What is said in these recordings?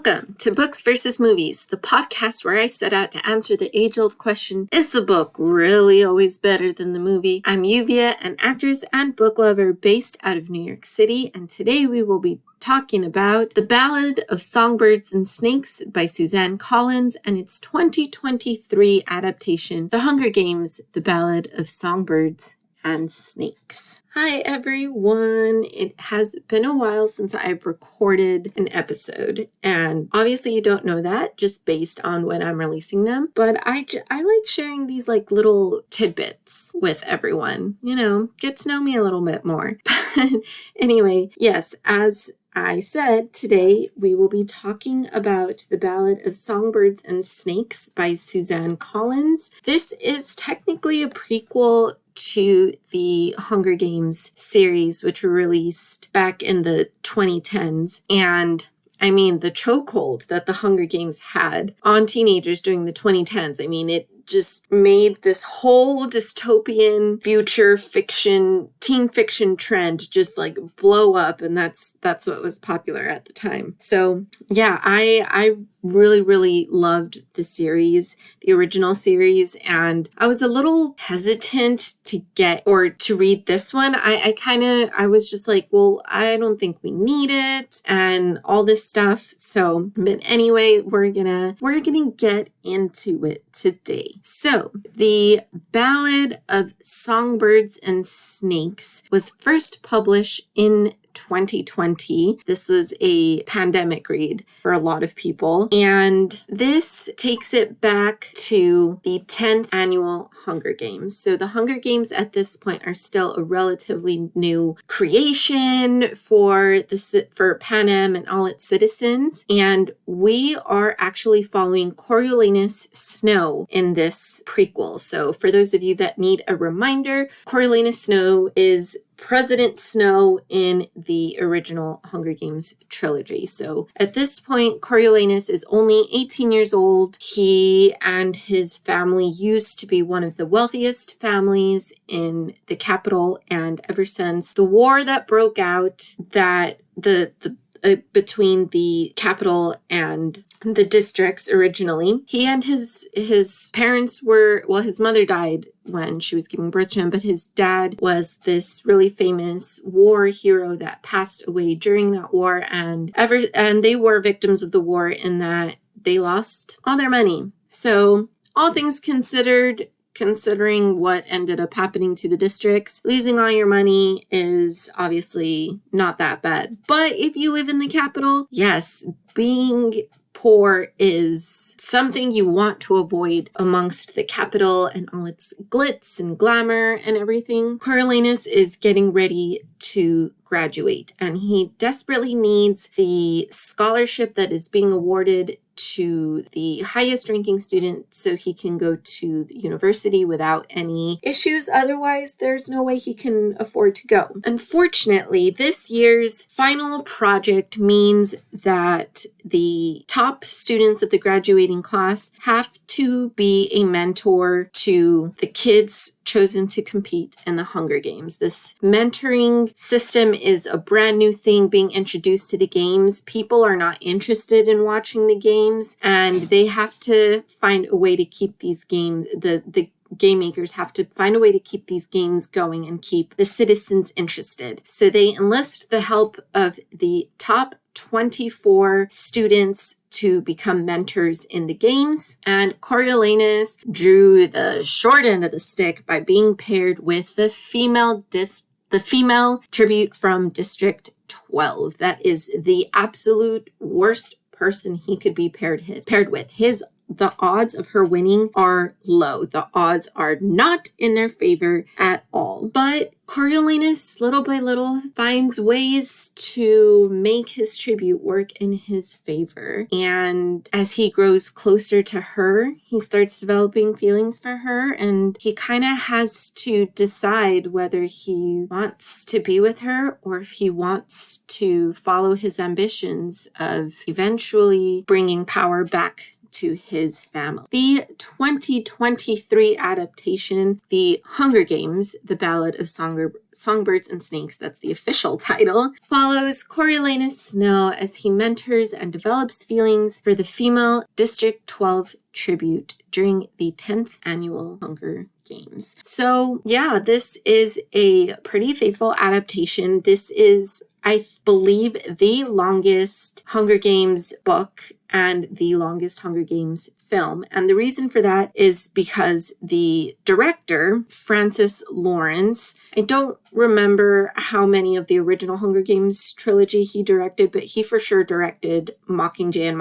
Welcome to Books versus Movies, the podcast where I set out to answer the age-old question, is the book really always better than the movie? I'm Wovey, an actress and book lover based out of New York City, and today we will be talking about The Ballad of Songbirds and Snakes by Suzanne Collins and its 2023 adaptation, The Hunger Games, The Ballad of Songbirds and Snakes. Hi everyone! It has been a while since I've recorded an episode, and obviously you don't know that just based on when I'm releasing them, but I like sharing these like little tidbits with everyone, get to know me a little bit more. But anyway, yes, as I said, today we will be talking about The Ballad of Songbirds and Snakes by Suzanne Collins. This is technically a prequel to the Hunger Games series, which were released back in the 2010s. And I mean, the chokehold that the Hunger Games had on teenagers during the 2010s, it just made this whole dystopian future fiction, teen fiction trend just like blow up. And that's what was popular at the time. So yeah, I really loved the series, the original series, and I was a little hesitant to read this one. I was just like, well, I don't think we need it and all this stuff. So, but anyway, we're gonna get into it today. So, The Ballad of Songbirds and Snakes was first published in 2020. This was a pandemic read for a lot of people, and this takes it back to the 10th annual Hunger Games. So the Hunger Games at this point are still a relatively new creation for Panem and all its citizens, and we are actually following Coriolanus Snow in this prequel. So for those of you that need a reminder, Coriolanus Snow is President Snow in the original Hunger Games trilogy. So at this point, Coriolanus is only 18 years old. He and his family used to be one of the wealthiest families in the capital, and ever since the war that broke out, that between the capital and the districts originally, he and his parents his mother died when she was giving birth to him, but his dad was this really famous war hero that passed away during that war, and they were victims of the war in that they lost all their money. So all things considered, considering what ended up happening to the districts, losing all your money is obviously not that bad. But if you live in the capital, yes, being poor is something you want to avoid amongst the capital and all its glitz and glamour and everything. Coriolanus is getting ready to graduate, and he desperately needs the scholarship that is being awarded to the highest ranking student so he can go to the university without any issues. Otherwise, there's no way he can afford to go. Unfortunately, this year's final project means that the top students of the graduating class have to be a mentor to the kids chosen to compete in the Hunger Games. This mentoring system is a brand new thing being introduced to the games. People are not interested in watching the games, and they have to find a way to keep these games, the game makers have to find a way to keep these games going and keep the citizens interested. So they enlist the help of the top 24 students to become mentors in the games, and Coriolanus drew the short end of the stick by being paired with the female tribute from District 12. That is the absolute worst person he could be paired with. The odds of her winning are low. The odds are not in their favor at all. But Coriolanus, little by little, finds ways to make his tribute work in his favor. And as he grows closer to her, he starts developing feelings for her, and he kind of has to decide whether he wants to be with her or if he wants to follow his ambitions of eventually bringing power back to to his family. The 2023 adaptation, The Hunger Games, The Ballad of Songbirds and Snakes, that's the official title, follows Coriolanus Snow as he mentors and develops feelings for the female District 12 tribute during the 10th annual Hunger Games. So yeah, this is a pretty faithful adaptation. This is, I believe, the longest Hunger Games book and the longest Hunger Games film. And the reason for that is because the director, Francis Lawrence, I don't remember how many of the original Hunger Games trilogy he directed, but he for sure directed Mockingjay and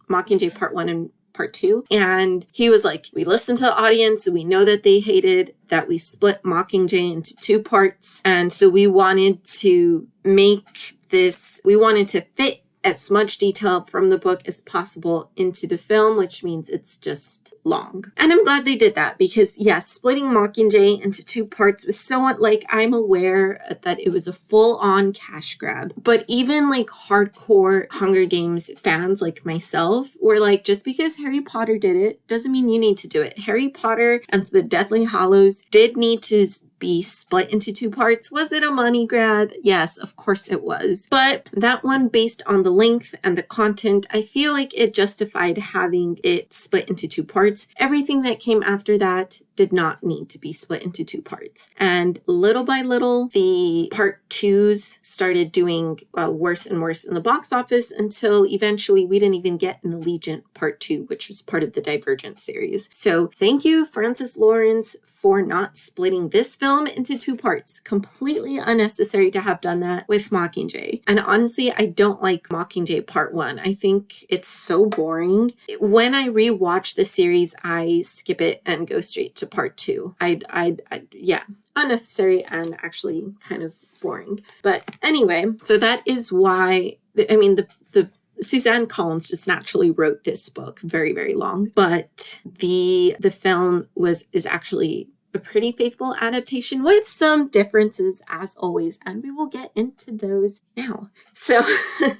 Mockingjay Part 1 and Part 2. And he was like, we listened to the audience, we know that they hated that we split Mockingjay into 2 parts. And so we wanted to make this, we wanted to fit as much detail from the book as possible into the film, which means it's just long. And I'm glad they did that because, yes, splitting Mockingjay into 2 parts was so, like, I'm aware that it was a full-on cash grab. But even, like, hardcore Hunger Games fans like myself were like, just because Harry Potter did it doesn't mean you need to do it. Harry Potter and the Deathly Hallows did need to be split into 2 parts. Was it a money grab? Yes, of course it was. But that one, based on the length and the content, I feel like it justified having it split into 2 parts. Everything that came after that did not need to be split into 2 parts. And little by little, the part 2s started doing worse and worse in the box office until eventually we didn't even get an Allegiant Part 2, which was part of the Divergent series. So thank you, Francis Lawrence, for not splitting this film into 2 parts. Completely unnecessary to have done that with Mockingjay. And honestly, I don't like Mockingjay Part 1. I think it's so boring. When I rewatch the series, I skip it and go straight to Part 2. Yeah, unnecessary and actually kind of boring. But anyway, so that is why, the Suzanne Collins just naturally wrote this book, very, very long. But the film is actually a pretty faithful adaptation with some differences as always, and we will get into those now. So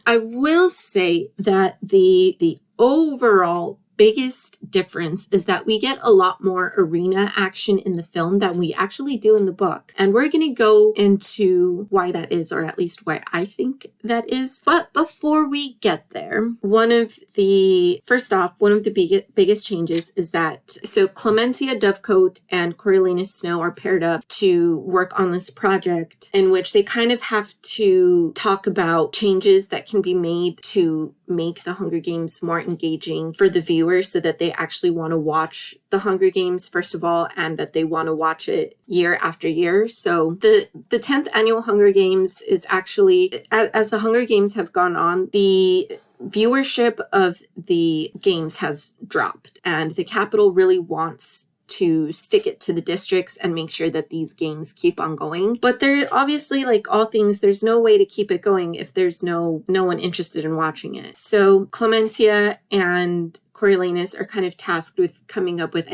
I will say that the overall biggest difference is that we get a lot more arena action in the film than we actually do in the book. And we're going to go into why that is, or at least why I think that is. But before we get there, one of the biggest changes is that, so Clemencia Dovecote and Coriolanus Snow are paired up to work on this project in which they kind of have to talk about changes that can be made to make the Hunger Games more engaging for the viewers so that they actually want to watch the Hunger Games, first of all, and that they want to watch it year after year. So the 10th annual Hunger Games is actually, as the Hunger Games have gone on, the viewership of the games has dropped, and the Capitol really wants to stick it to the districts and make sure that these games keep on going. But there obviously, like all things, there's no way to keep it going if there's no one interested in watching it. So Clemencia and Coriolanus are kind of tasked with coming up with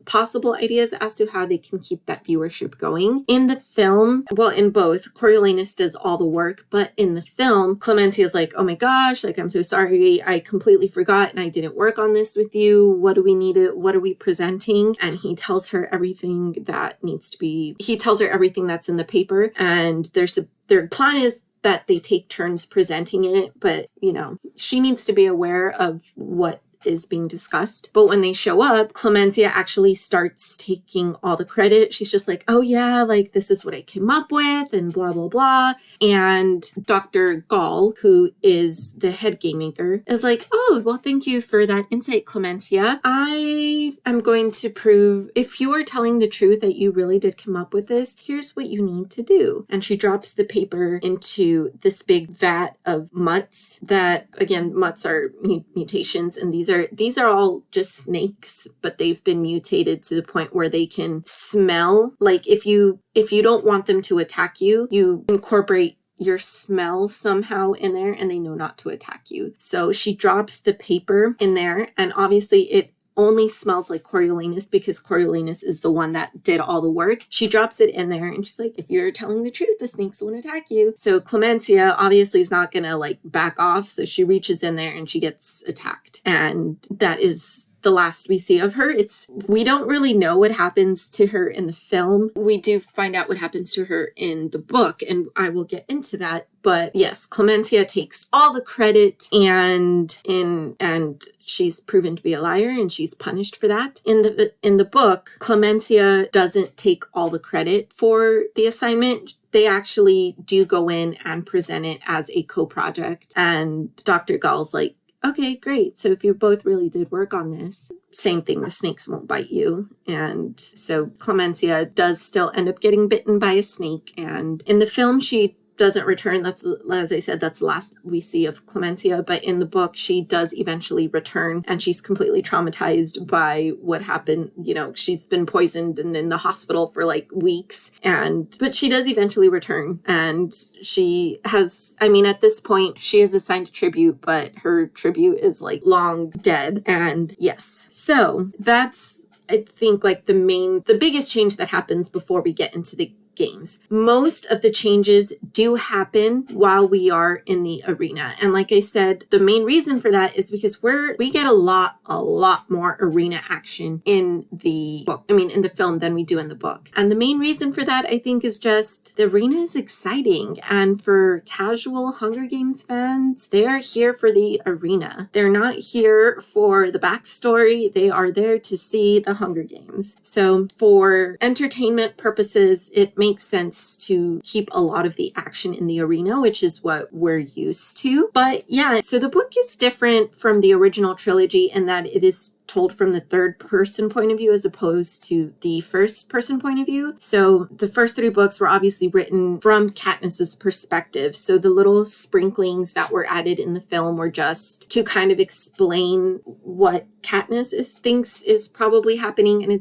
possible ideas as to how they can keep that viewership going. In the film, well, in both, Coriolanus does all the work, but in the film, Clemencia is like, oh my gosh, like, I'm so sorry, I completely forgot and I didn't work on this with you. What are we presenting? And he tells her everything he tells her everything that's in the paper, and their plan is that they take turns presenting it, but, she needs to be aware of what is being discussed. But when they show up, Clemencia actually starts taking all the credit. She's just like, oh yeah, like this is what I came up with and blah, blah, blah. And Dr. Gaul, who is the head game maker, is like, oh, well, thank you for that insight, Clemencia. I am going to prove, if you are telling the truth that you really did come up with this, here's what you need to do. And she drops the paper into this big vat of mutts that, again, mutts are mutations, and these are all just snakes, but they've been mutated to the point where they can smell. Like if you don't want them to attack you, you incorporate your smell somehow in there and they know not to attack you. So she drops the paper in there, and obviously it only smells like Coriolanus because Coriolanus is the one that did all the work. She drops it in there and she's like, if you're telling the truth, the snakes won't attack you. So Clemencia obviously is not gonna like back off. So she reaches in there and she gets attacked. And that is the last we see of her. We don't really know what happens to her in the film. We do find out what happens to her in the book, and I will get into that. But yes, Clemencia takes all the credit, and she's proven to be a liar, and she's punished for that. In the book, Clemencia doesn't take all the credit for the assignment. They actually do go in and present it as a co-project, and Dr. Gaul's like, okay, great. So if you both really did work on this, same thing, the snakes won't bite you. And so Clemencia does still end up getting bitten by a snake. And in the film, she doesn't return. That's, as I said, that's the last we see of Clemencia. But in the book, she does eventually return, and she's completely traumatized by what happened. You know, she's been poisoned and in the hospital for like weeks. But she does eventually return, and she has, I mean, at this point, she is assigned a tribute, but her tribute is like long dead. And yes, so that's, I think, like the biggest change that happens before we get into the games. Most of the changes do happen while we are in the arena. And like I said, the main reason for that is because we get a lot more arena action in the book. I mean, in the film than we do in the book. And the main reason for that, I think, is just the arena is exciting. And for casual Hunger Games fans, they are here for the arena. They're not here for the backstory. They are there to see the Hunger Games. So for entertainment purposes, it makes sense to keep a lot of the action in the arena, which is what we're used to. But yeah, so the book is different from the original trilogy in that it is told from the third person point of view as opposed to the first person point of view. So the first 3 books were obviously written from Katniss's perspective. So the little sprinklings that were added in the film were just to kind of explain what Katniss thinks is probably happening, and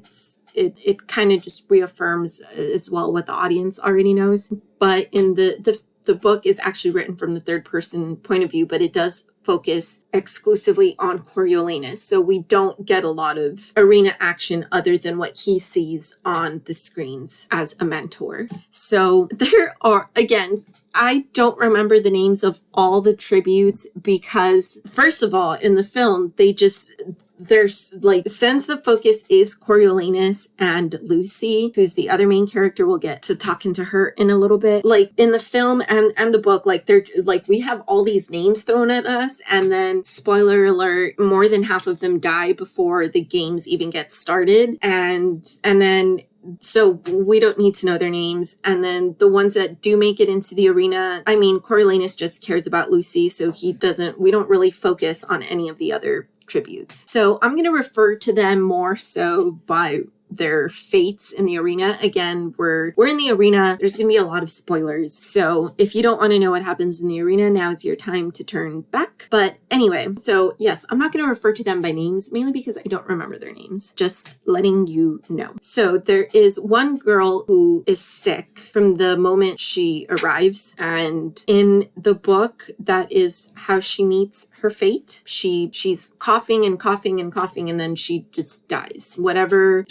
it kind of just reaffirms as well what the audience already knows. But in the book is actually written from the third person point of view, but it does focus exclusively on Coriolanus. So we don't get a lot of arena action other than what he sees on the screens as a mentor. So there are, again, I don't remember the names of all the tributes because, first of all, in the film, there's like, since the focus is Coriolanus and Lucy, who's the other main character, we'll get to talking to her in a little bit. Like in the film and the book, like they're like, we have all these names thrown at us, and then spoiler alert, more than half of them die before the games even get started. And then so we don't need to know their names. And then the ones that do make it into the arena, I mean, Coriolanus just cares about Lucy, so we don't really focus on any of the other tributes. So I'm going to refer to them more so by their fates in the arena. Again, we're in the arena. There's going to be a lot of spoilers. So if you don't want to know what happens in the arena, now is your time to turn back. But anyway, so yes, I'm not going to refer to them by names, mainly because I don't remember their names. Just letting you know. So there is one girl who is sick from the moment she arrives. And in the book, that is how she meets her fate. She's coughing and coughing and coughing, and then she just dies. Whatever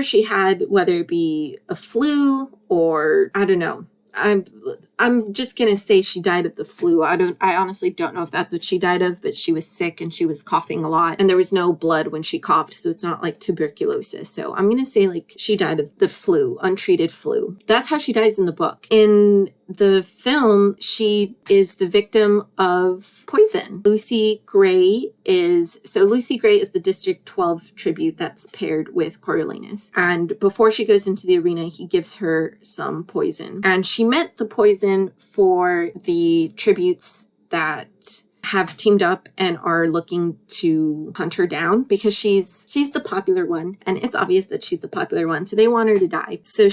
she had, whether it be a flu or I don't know. I'm just going to say she died of the flu. I honestly don't know if that's what she died of, but she was sick and she was coughing a lot and there was no blood when she coughed. So it's not like tuberculosis. So I'm going to say like she died of the flu, untreated flu. That's how she dies in the book. In the film, she is the victim of poison. Lucy Gray is the District 12 tribute that's paired with Coriolanus. And before she goes into the arena, he gives her some poison. And she meant the poison for the tributes that have teamed up and are looking to hunt her down because she's the popular one, and it's obvious that she's the popular one, so they want her to die. So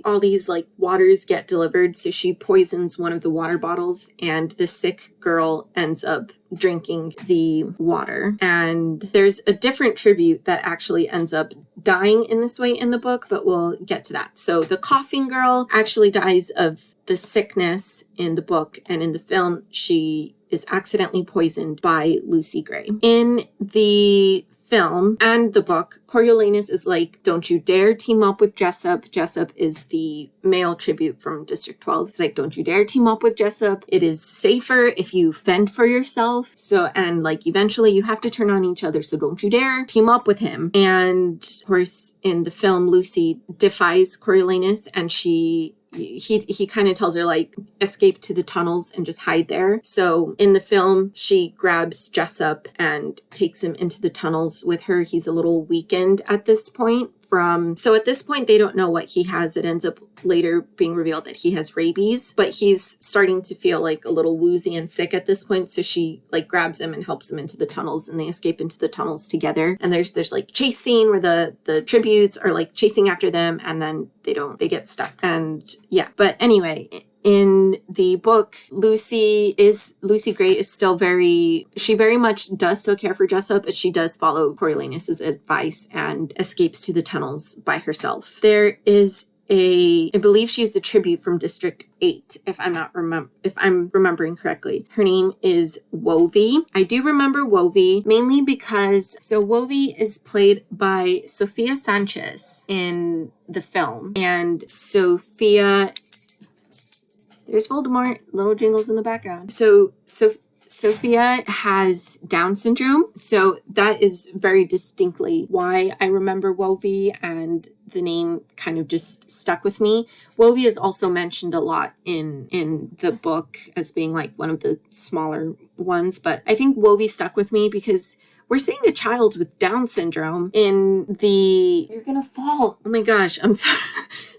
all these like waters get delivered, so she poisons one of the water bottles, and the sick girl ends up drinking the water. And there's a different tribute that actually ends up dying in this way in the book, but we'll get to that. So the coughing girl actually dies of the sickness in the book, and in the film she is accidentally poisoned by Lucy Gray. In the film and the book, Coriolanus is like, don't you dare team up with Jessup. Jessup is the male tribute from District 12. He's like, don't you dare team up with Jessup. It is safer if you fend for yourself. So, and like, eventually you have to turn on each other. So don't you dare team up with him. And of course, in the film, Lucy defies Coriolanus and he kind of tells her like, escape to the tunnels and just hide there. So in the film, she grabs Jessup and takes him into the tunnels with her. He's a little weakened at this point. So at this point, they don't know what he has. It ends up later being revealed that he has rabies, but he's starting to feel like a little woozy and sick at this point. So she like grabs him and helps him into the tunnels and they escape into the tunnels together. And there's like chase scene where the tributes are like chasing after them and then they get stuck. And yeah, but anyway, in the book, Lucy Gray is still she very much does still care for Jessup, but she does follow Coriolanus's advice and escapes to the tunnels by herself. There is I believe she's the tribute from District 8, if I'm remembering correctly. Her name is Wovey. I do remember Wovey mainly because, Wovey is played by Sophia Sanchez in the film. And Sophia, there's Voldemort, little jingles in the background. Sophia has Down syndrome. So that is very distinctly why I remember Wovey, and the name kind of just stuck with me. Wovey is also mentioned a lot in the book as being like one of the smaller ones, but I think Wovey stuck with me because we're seeing a child with Down syndrome you're gonna fall. Oh my gosh, I'm sorry.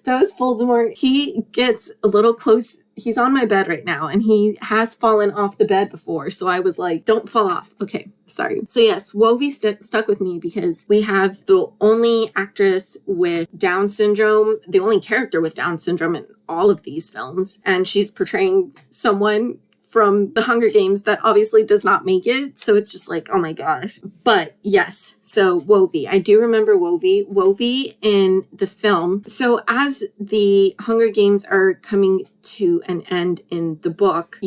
That was Voldemort. He gets a little close. He's on my bed right now and he has fallen off the bed before. So I was like, don't fall off. Okay, sorry. So yes, Wovey stuck with me because we have the only actress with Down syndrome, the only character with Down syndrome in all of these films. And she's portraying someone from the Hunger Games that obviously does not make it. So it's just like, oh my gosh. But yes, so Wovey. I do remember Wovey. Wovey in the film. So as the Hunger Games are coming to an end in the book,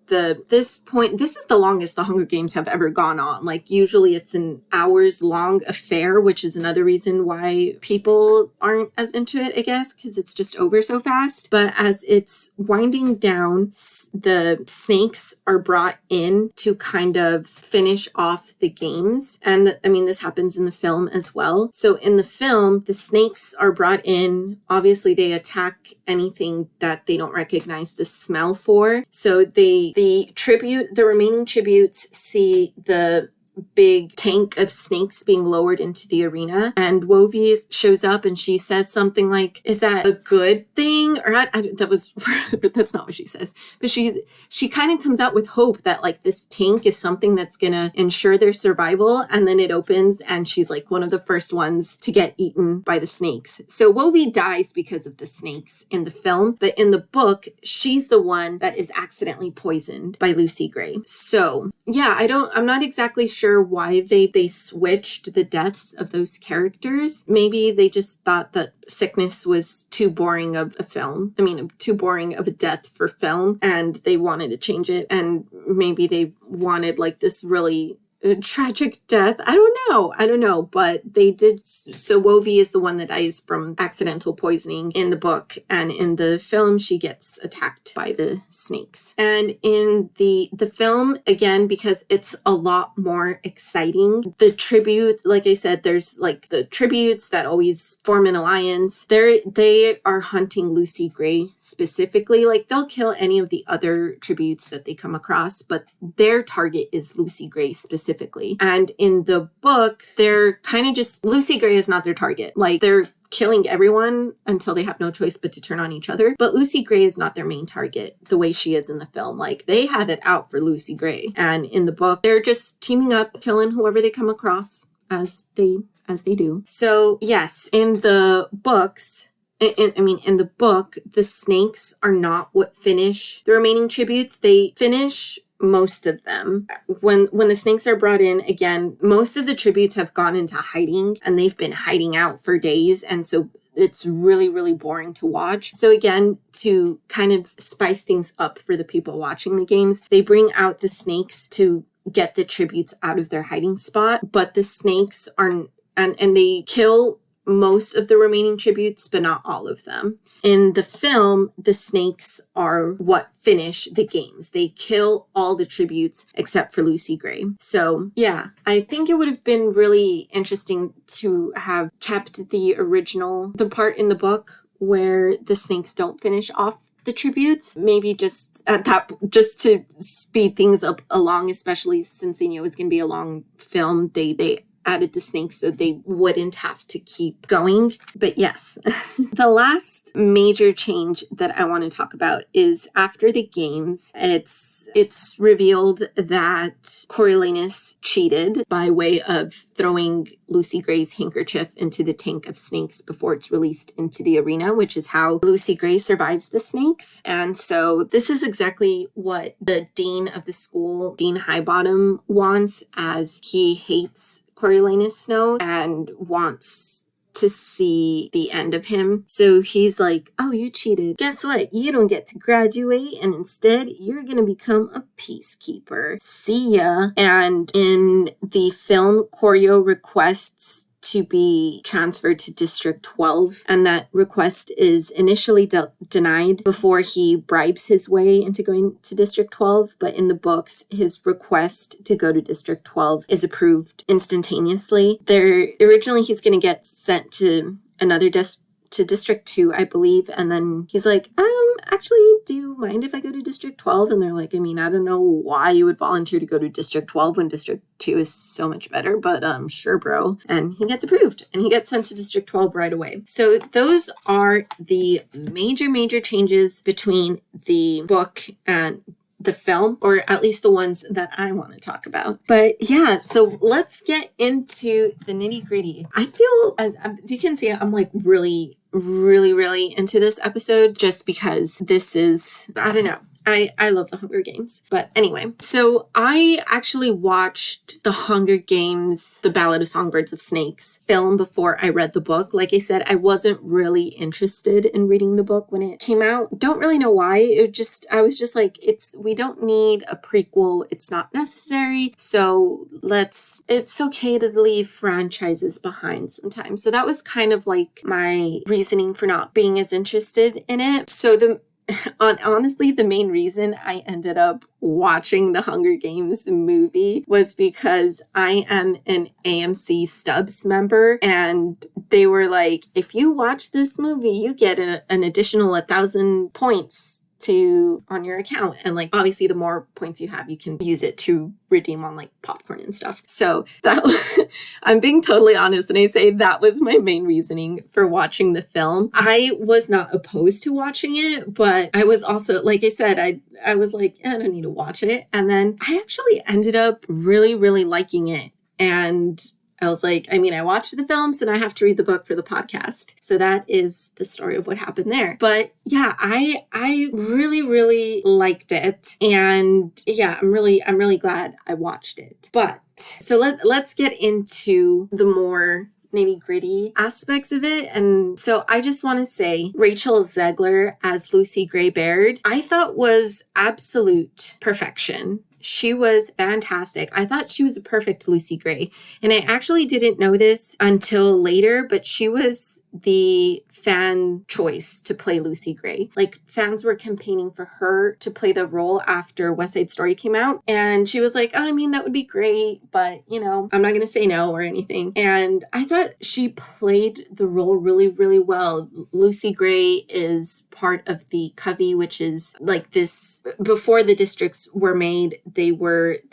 this is the longest the Hunger Games have ever gone on. Like usually it's an hours long affair, which is another reason why people aren't as into it, I guess, because it's just over so fast. But as it's winding down, the snakes are brought in to kind of finish off the games. And I mean, this happens in the film as well. So in the film, the snakes are brought in. Obviously, they attack anything that they don't recognize the smell for. So the remaining tributes see the big tank of snakes being lowered into the arena, and Wovey shows up and she says something like, is that a good thing? Or that's not what she says, but she kind of comes out with hope that like this tank is something that's gonna ensure their survival. And then it opens and she's like one of the first ones to get eaten by the snakes. So Wovey dies because of the snakes in the film, but in the book she's the one that is accidentally poisoned by Lucy Gray. So yeah, I'm not exactly sure why they switched the deaths of those characters. Maybe they just thought that sickness was too boring of a film. I mean, too boring of a death for film, and they wanted to change it. And maybe they wanted like this really tragic death. I don't know, but they did. So Wovey is the one that dies from accidental poisoning in the book, and in the film she gets attacked by the snakes. And in the film, again, because it's a lot more exciting, the tributes, like I said, there's like the tributes that always form an alliance. They are hunting Lucy Gray specifically. Like they'll kill any of the other tributes that they come across, but their target is Lucy Gray specifically. And in the book, they're kind of just, Lucy Gray is not their target. Like they're killing everyone until they have no choice but to turn on each other. But Lucy Gray is not their main target the way she is in the film. Like they have it out for Lucy Gray. And in the book, they're just teaming up, killing whoever they come across as they do. So yes, in the books, in the book, the snakes are not what finish the remaining tributes. They finish most of them. When the snakes are brought in, again, most of the tributes have gone into hiding and they've been hiding out for days. And so it's really, really boring to watch. So again, to kind of spice things up for the people watching the games, they bring out the snakes to get the tributes out of their hiding spot, but the snakes are, and they kill most of the remaining tributes, but not all of them. In the film, the snakes are what finish the games. They kill all the tributes except for Lucy Gray. So yeah, I think it would have been really interesting to have kept the part in the book where the snakes don't finish off the tributes, maybe just to speed things up along, especially since they knew it was going to be a long film. They added the snakes so they wouldn't have to keep going. But yes, the last major change that I want to talk about is after the games, it's revealed that Coriolanus cheated by way of throwing Lucy Gray's handkerchief into the tank of snakes before it's released into the arena, which is how Lucy Gray survives the snakes. And so this is exactly what the dean of the school, Dean Highbottom, wants, as he hates Coriolanus Snow and wants to see the end of him. So he's like, oh, you cheated. Guess what? You don't get to graduate, and instead you're going to become a peacekeeper. See ya. And in the film, Corio requests to be transferred to District 12, and that request is initially denied before he bribes his way into going to District 12, but in the books, his request to go to District 12 is approved instantaneously. Originally, he's going to get sent to another to District 2, I believe, and then he's like, actually, do you mind if I go to District 12? And they're like, I mean, I don't know why you would volunteer to go to District 12 when District 2 is so much better, but sure, bro. And he gets approved, and he gets sent to District 12 right away. So those are the major changes between the book and the film, or at least the ones that I want to talk about. But yeah, so let's get into the nitty gritty. I feel, you can see I'm like really into this episode, just because this is, I don't know. I love the Hunger Games. But anyway, so I actually watched the Hunger Games, The Ballad of Songbirds of Snakes film before I read the book. Like I said, I wasn't really interested in reading the book when it came out. Don't really know why. I was just like, we don't need a prequel. It's not necessary. So it's okay to leave franchises behind sometimes. So that was kind of like my reasoning for not being as interested in it. So honestly, the main reason I ended up watching the Hunger Games movie was because I am an AMC Stubs member, and they were like, if you watch this movie, you get an additional 1,000 points on your account. And like, obviously the more points you have, you can use it to redeem on like popcorn and stuff. So I'm being totally honest, and I say that was my main reasoning for watching the film. I was not opposed to watching it, but I was also, like I said, I was like, I don't need to watch it. And then I actually ended up really liking it. And I was like, I mean, I watched the films and I have to read the book for the podcast. So that is the story of what happened there. But yeah, I really liked it. And yeah, I'm really glad I watched it. But so let's get into the more nitty gritty aspects of it. And so I just want to say Rachel Zegler as Lucy Gray Baird, I thought was absolute perfection. She was fantastic. I thought she was a perfect Lucy Gray. And I actually didn't know this until later, but she was the fan choice to play Lucy Gray. Like, fans were campaigning for her to play the role after West Side Story came out. And she was like, oh, I mean, that would be great, but, you know, I'm not going to say no or anything. And I thought she played the role really well. Lucy Gray is part of the Covey, which is like this, before the districts were made, they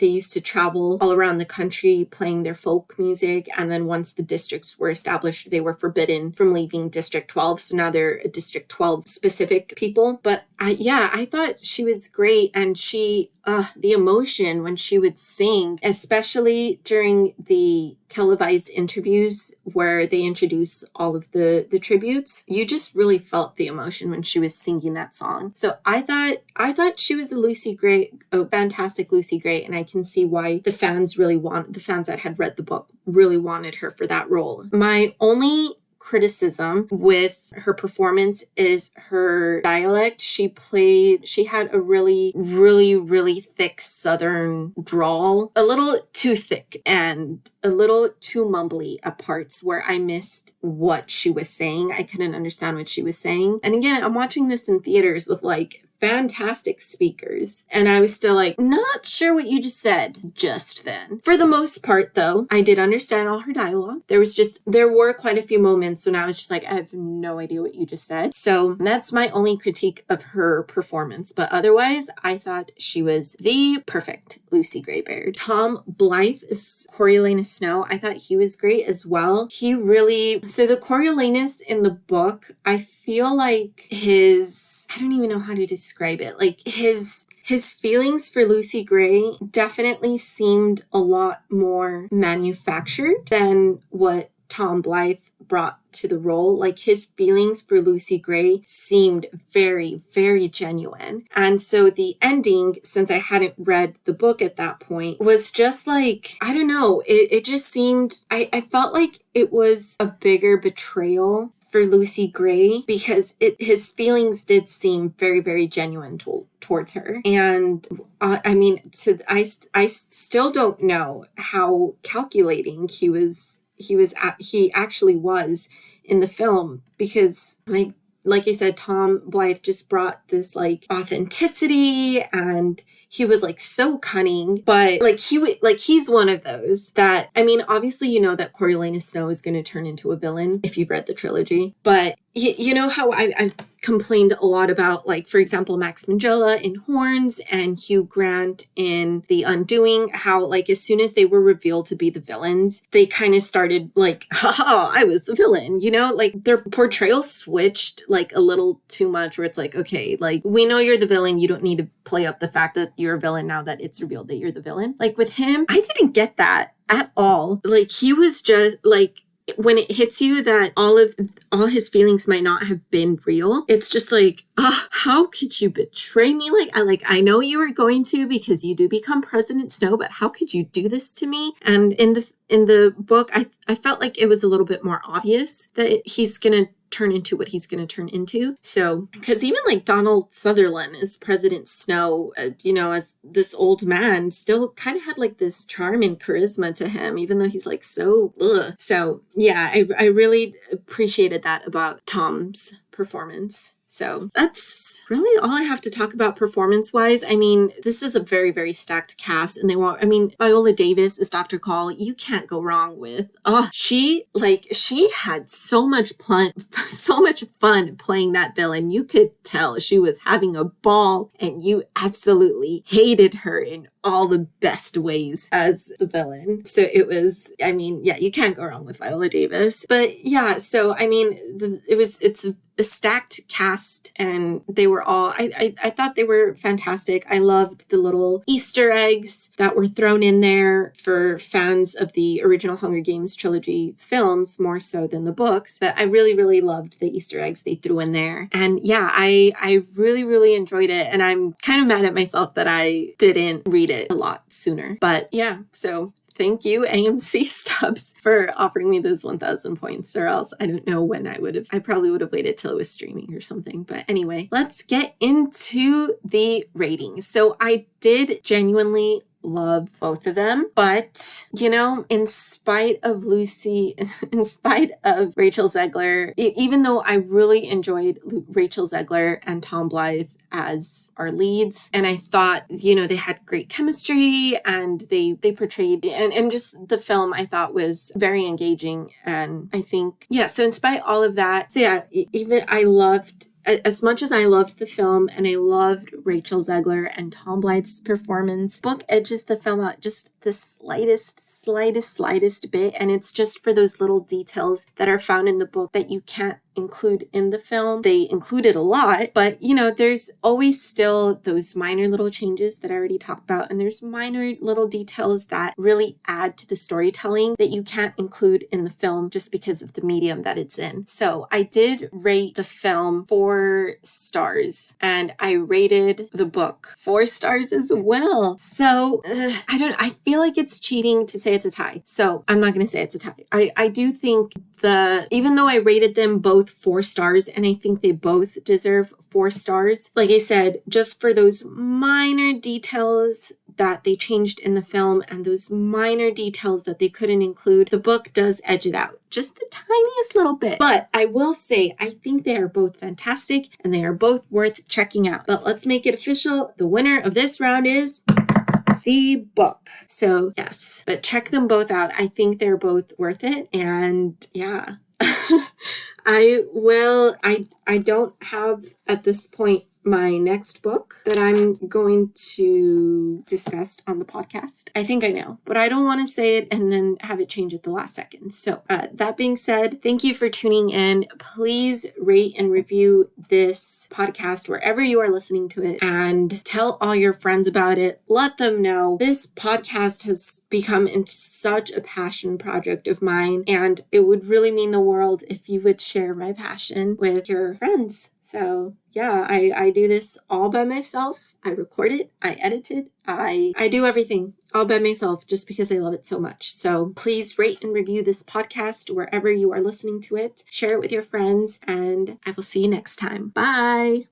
used to travel all around the country playing their folk music. And then once the districts were established, they were forbidden from leaving District 12. So now they're a District 12 specific people. But I thought she was great. And the emotion when she would sing, especially during the televised interviews where they introduce all of the tributes, you just really felt the emotion when she was singing that song. So I thought she was a fantastic Lucy Gray, and I can see why the fans that had read the book really wanted her for that role. My only criticism with her performance is her dialect. She had a really, really, really thick Southern drawl, a little too thick and a little too mumbly at parts where I missed what she was saying. I couldn't understand what she was saying. And again, I'm watching this in theaters with like fantastic speakers. And I was still like, not sure what you just said just then. For the most part, though, I did understand all her dialogue. There were quite a few moments when I was just like, I have no idea what you just said. So that's my only critique of her performance. But otherwise, I thought she was the perfect Lucy Greybeard. Tom Blythe is Coriolanus Snow. I thought he was great as well. So the Coriolanus in the book, I feel like I don't even know how to describe it. Like his feelings for Lucy Gray definitely seemed a lot more manufactured than what Tom Blythe brought to the role. Like his feelings for Lucy Gray seemed very, very genuine. And so the ending, since I hadn't read the book at that point, was just like, I don't know, it just seemed, I felt like it was a bigger betrayal for Lucy Gray because his feelings did seem very, very genuine towards her. And I still don't know how calculating he actually was in the film, because like I said, Tom Blythe just brought this like authenticity, and he was like so cunning, but he's one of those that, obviously you know that Coriolanus Snow is going to turn into a villain if you've read the trilogy, but you know how I've complained a lot about, like, for example, Max Minghella in Horns and Hugh Grant in The Undoing, how like as soon as they were revealed to be the villains, they kind of started like, haha, I was the villain, like their portrayal switched like a little too much, where it's like, okay, like we know you're the villain, you don't need to play up the fact that you're a villain now that it's revealed that you're the villain. Like with him, I didn't get that at all. Like he was just like, when it hits you that all his feelings might not have been real, it's just like, how could you betray me? I know you were going to, because you do become President Snow, but how could you do this to me? And in the book, I felt like it was a little bit more obvious that he's gonna turn into what he's going to turn into. So, because even like Donald Sutherland as President Snow, as this old man, still kind of had like this charm and charisma to him, even though he's like so, ugh. So yeah, I really appreciated that about Tom's performance. So that's really all I have to talk about performance-wise. This is a very, very stacked cast, and Viola Davis is Dr. Call. You can't go wrong with. She had so much fun playing that villain. You could tell she was having a ball, and you absolutely hated her in all the best ways as the villain. So it was, you can't go wrong with Viola Davis. But yeah, so it's a stacked cast, and they were all, I thought they were fantastic. I loved the little Easter eggs that were thrown in there for fans of the original Hunger Games trilogy films, more so than the books. But I really, really loved the Easter eggs they threw in there. And yeah, I really, really enjoyed it. And I'm kind of mad at myself that I didn't read it a lot sooner. But yeah, so thank you, AMC Stubs, for offering me those 1,000 points, or else I don't know when I probably would have waited till it was streaming or something. But anyway, let's get into the ratings. So I did genuinely love both of them, but in spite of Rachel Zegler, even though I really enjoyed Rachel Zegler and Tom Blythe as our leads, and I thought they had great chemistry, and they portrayed, and just the film I thought was very engaging, and I think so in spite of all of that, so yeah, even I loved, as much as I loved the film and I loved Rachel Zegler and Tom Blythe's performance, book edges the film out just the slightest bit, and it's just for those little details that are found in the book that you can't include in the film. They included a lot, but there's always still those minor little changes that I already talked about, and there's minor little details that really add to the storytelling that you can't include in the film just because of the medium that it's in. So I did rate the film 4 stars, and I rated the book 4 stars as well. So I feel like it's cheating to say it's a tie. So I'm not going to say it's a tie. I do think even though I rated them both 4 stars, and I think they both deserve 4 stars, like I said, just for those minor details that they changed in the film and those minor details that they couldn't include, the book does edge it out just the tiniest little bit. But I will say, I think they are both fantastic and they are both worth checking out. But let's make it official. The winner of this round is the book. So yes, but check them both out. I think they're both worth it. And yeah, I don't have at this point my next book that I'm going to discuss on the podcast. I think I know, but I don't want to say it and then have it change at the last second. So that being said, thank you for tuning in. Please rate and review this podcast wherever you are listening to it, and tell all your friends about it. Let them know. This podcast has become such a passion project of mine, and it would really mean the world if you would share my passion with your friends. So yeah, I do this all by myself. I record it, I edit it, I do everything all by myself just because I love it so much. So please rate and review this podcast wherever you are listening to it. Share it with your friends, and I will see you next time. Bye.